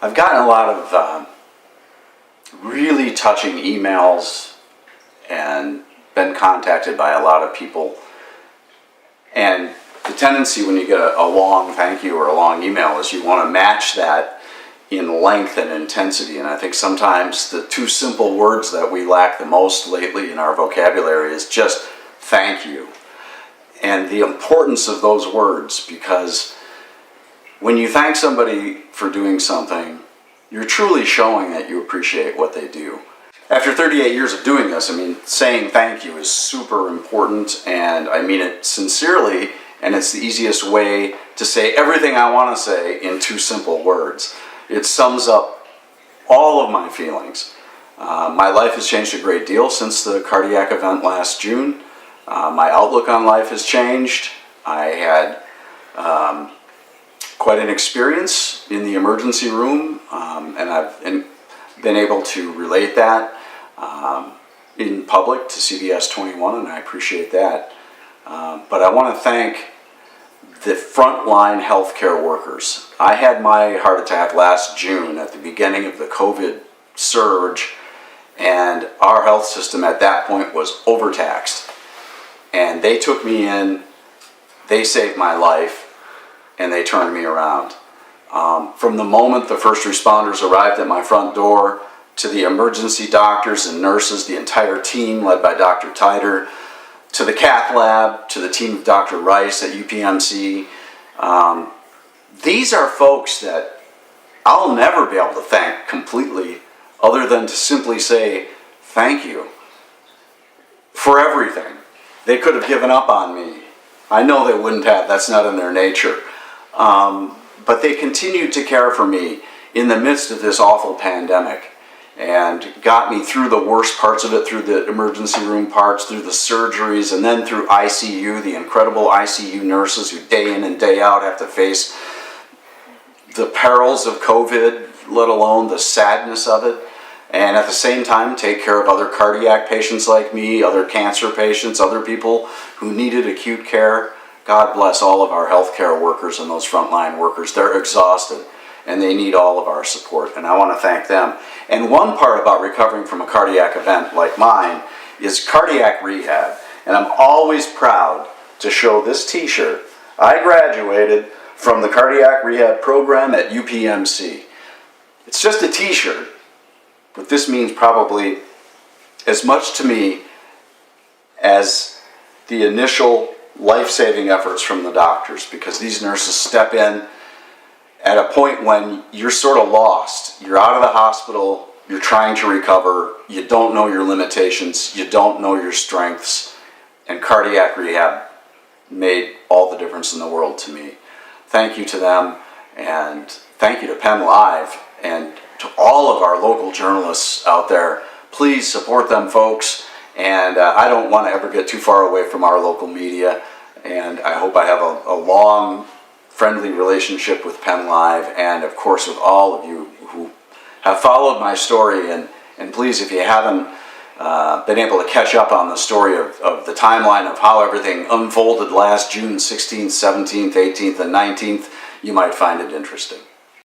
I've gotten a lot of really touching emails and been contacted by a lot of people. And the tendency when you get a long thank you or a long email is you want to match that in length and intensity. And I think sometimes the two simple words that we lack the most lately in our vocabulary is just thank you. And the importance of those words, because when you thank somebody for doing something, you're truly showing that you appreciate what they do. After 38 years of doing this, I mean, saying thank you is super important, and I mean it sincerely, and it's the easiest way to say everything I want to say in two simple words. It sums up all of my feelings. My life has changed a great deal since the cardiac event last June. My outlook on life has changed. I had quite an experience in the emergency room, and I've been able to relate that in public to CBS 21, and I appreciate that. But I want to thank the frontline healthcare workers. I had my heart attack last June at the beginning of the COVID surge, and our health system at that point was overtaxed. And they took me in, they saved my life, and they turned me around. From the moment the first responders arrived at my front door, to the emergency doctors and nurses, the entire team led by Dr. Tider, to the cath lab, to the team of Dr. Rice at UPMC. These are folks that I'll never be able to thank completely, other than to simply say thank you for everything. They could have given up on me. I know they wouldn't have, that's not in their nature. But they continued to care for me in the midst of this awful pandemic and got me through the worst parts of it, through the emergency room parts, through the surgeries, and then through ICU, the incredible ICU nurses who day in and day out have to face the perils of COVID, let alone the sadness of it, and at the same time take care of other cardiac patients like me, other cancer patients, other people who needed acute care. God bless all of our healthcare workers and those frontline workers. They're exhausted and they need all of our support, and I want to thank them. And one part about recovering from a cardiac event like mine is cardiac rehab, and I'm always proud to show this t-shirt. I graduated from the cardiac rehab program at UPMC. It's just a t-shirt, but this means probably as much to me as the initial life-saving efforts from the doctors, because these nurses step in at a point when you're sort of lost. You're out of the hospital, you're trying to recover, you don't know your limitations, you don't know your strengths, and cardiac rehab made all the difference in the world to me. Thank you to them, and thank you to Penn Live, and to all of our local journalists out there. Please support them, folks, and I don't want to ever get too far away from our local media, and I hope I have a long, friendly relationship with Penn Live, and of course with all of you who have followed my story. And please, if you haven't been able to catch up on the story of the timeline of how everything unfolded last June 16th, 17th, 18th, and 19th, you might find it interesting.